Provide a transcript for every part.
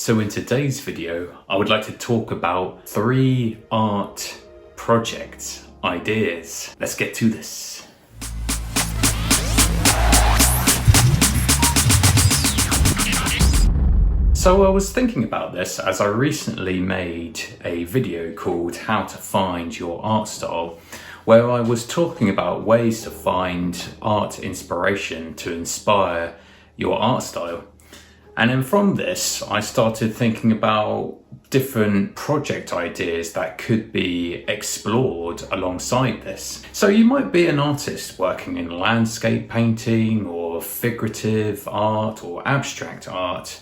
So in today's video, I would like to talk about 3 art project ideas. Let's get to this. So I was thinking about this as I recently made a video called How to Find Your Art Style, where I was talking about ways to find art inspiration to inspire your art style. And then from this, I started thinking about different project ideas that could be explored alongside this. So you might be an artist working in landscape painting or figurative art or abstract art,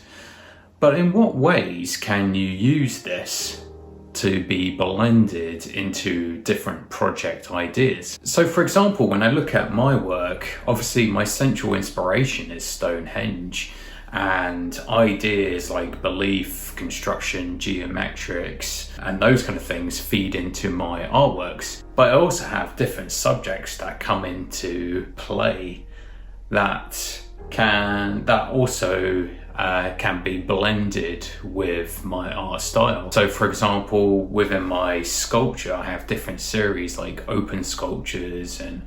but in what ways can you use this to be blended into different project ideas? So for example, when I look at my work, obviously my central inspiration is Stonehenge, and ideas like belief, construction, geometrics, and those kind of things feed into my artworks. But I also have different subjects that come into play that also can be blended with my art style. So for example, within my sculpture, I have different series like open sculptures and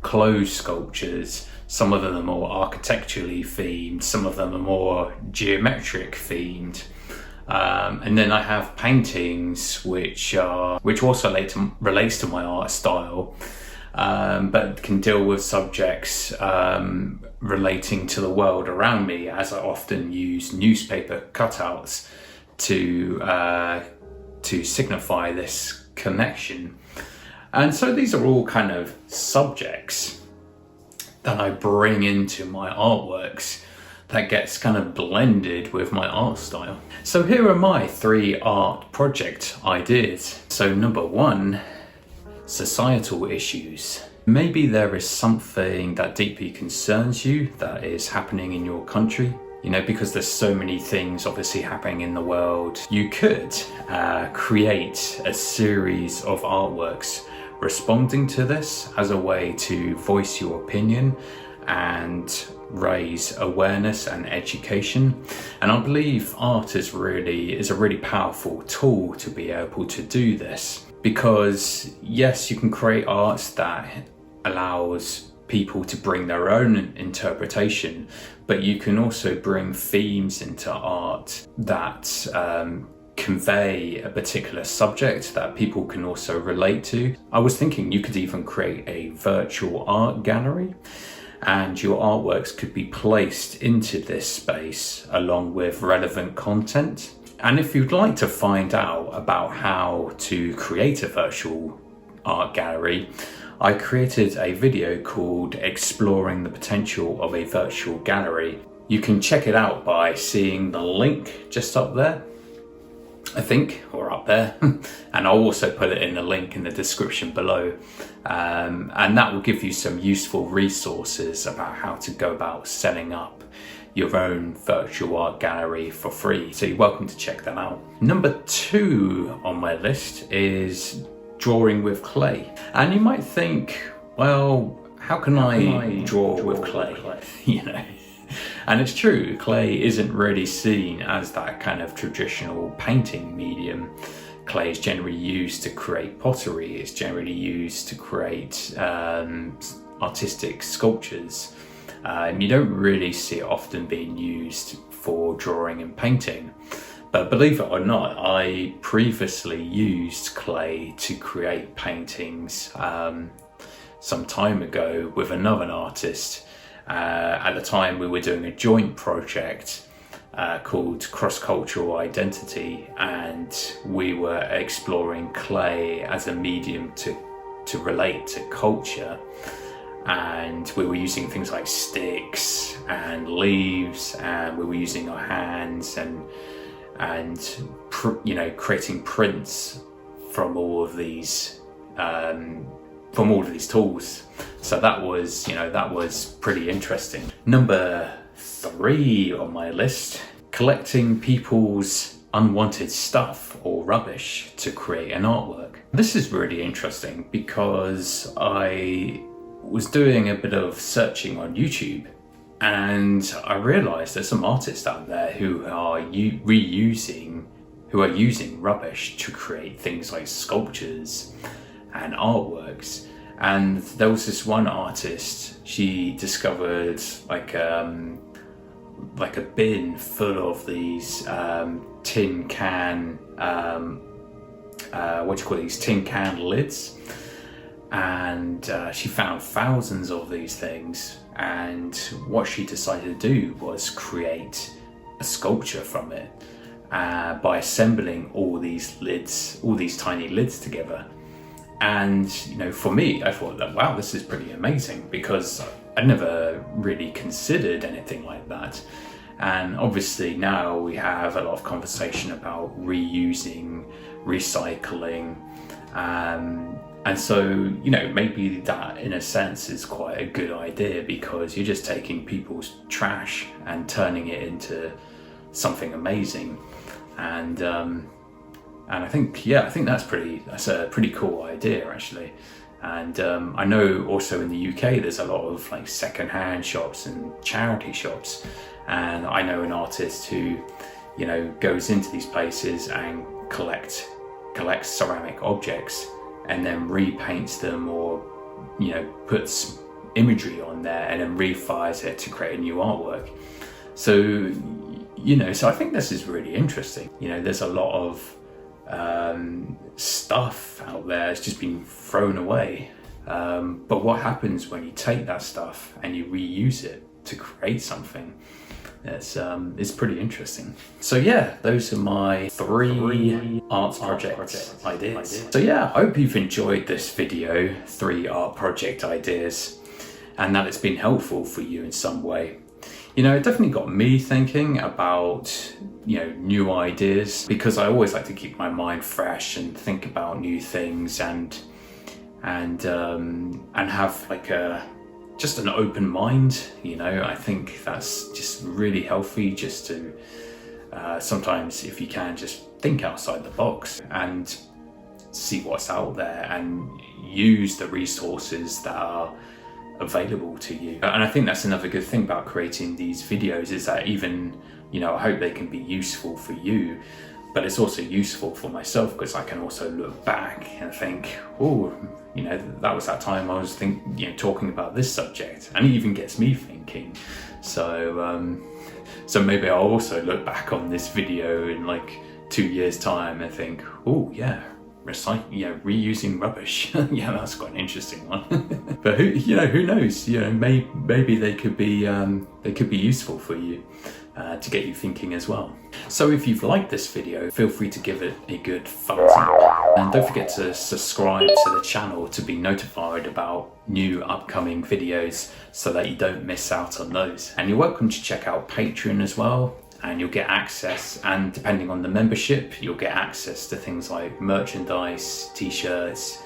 closed sculptures. Some of them are more architecturally themed, some of them are more geometric themed. And then I have paintings which also relates to my art style, but can deal with subjects relating to the world around me, as I often use newspaper cutouts to signify this connection. And so these are all kind of subjects that I bring into my artworks that gets kind of blended with my art style. So here are my 3 art project ideas. So number 1, societal issues. Maybe there is something that deeply concerns you that is happening in your country. You know, because there's so many things obviously happening in the world. You could create a series of artworks responding to this as a way to voice your opinion and raise awareness and education. And I believe art is a really powerful tool to be able to do this, because yes, you can create art that allows people to bring their own interpretation, but you can also bring themes into art that convey a particular subject that people can also relate to. I was thinking you could even create a virtual art gallery, and your artworks could be placed into this space along with relevant content. And if you'd like to find out about how to create a virtual art gallery, I created a video called Exploring the Potential of a Virtual Gallery. You can check it out by seeing the link just up there, I think, or up there, and I'll also put it in the link in the description below, and that will give you some useful resources about how to go about setting up your own virtual art gallery for free, so you're welcome to check that out. Number 2 on my list is drawing with clay. And you might think, well, how can I draw with clay? You know, and it's true, clay isn't really seen as that kind of traditional painting medium. Clay is generally used to create pottery, it's generally used to create artistic sculptures. You don't really see it often being used for drawing and painting. But believe it or not, I previously used clay to create paintings some time ago with another artist. At the time we were doing a joint project called Cross-Cultural Identity, and we were exploring clay as a medium to relate to culture. And we were using things like sticks and leaves, and we were using our hands and creating prints from all of these tools. So that was pretty interesting. Number 3 on my list, collecting people's unwanted stuff or rubbish to create an artwork. This is really interesting because I was doing a bit of searching on YouTube, And I realised there's some artists out there who are using rubbish to create things like sculptures and artworks. And there was this one artist, she discovered like a bin full of these tin can tin can lids, and she found thousands of these things, and what she decided to do was create a sculpture from it by assembling all these tiny lids together. And for me, I thought that, wow, this is pretty amazing, because I never really considered anything like that. And obviously now we have a lot of conversation about reusing, recycling, and so maybe that in a sense is quite a good idea, because you're just taking people's trash and turning it into something amazing. And I think that's a pretty cool idea, actually. And I know also in the UK there's a lot of like second-hand shops and charity shops, and I know an artist who goes into these places and collects ceramic objects and then repaints them, or puts imagery on there and then refires it to create a new artwork. So so I think this is really interesting. There's a lot of stuff out there that's just been thrown away, but what happens when you take that stuff and you reuse it to create something? It's pretty interesting. So yeah, those are my three art project ideas. So yeah, I hope you've enjoyed this video, 3 art project ideas, and that it's been helpful for you in some way. It definitely got me thinking about new ideas, because I always like to keep my mind fresh and think about new things and have like just an open mind. I think that's just really healthy, just to sometimes, if you can, just think outside the box and see what's out there and use the resources that are available to you. And I think that's another good thing about creating these videos, is that even I hope they can be useful for you, but it's also useful for myself, because I can also look back and think, oh, that was that time I was talking about this subject, and it even gets me thinking. So maybe I'll also look back on this video in like 2 years' time and think, oh yeah, reusing rubbish. Yeah, that's quite an interesting one. But who knows? Maybe they could be useful for you, to get you thinking as well. So if you've liked this video, feel free to give it a good thumbs up, and don't forget to subscribe to the channel to be notified about new upcoming videos, so that you don't miss out on those. And you're welcome to check out Patreon as well, and you'll get access, and depending on the membership, you'll get access to things like merchandise, t-shirts,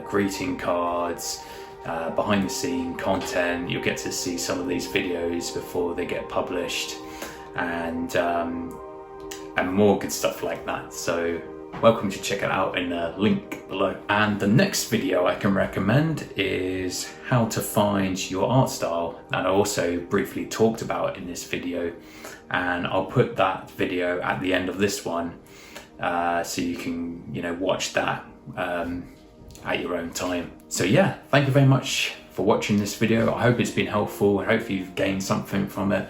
greeting cards, behind the scene content. You'll get to see some of these videos before they get published, and more good stuff like that. So welcome to check it out in the link below. And the next video I can recommend is how to find your art style, that I also briefly talked about in this video, and I'll put that video at the end of this one, so you can watch that at your own time. So yeah, thank you very much for watching this video. I hope it's been helpful. I hope you've gained something from it,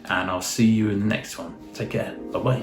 and I'll see you in the next one. Take care. Bye bye.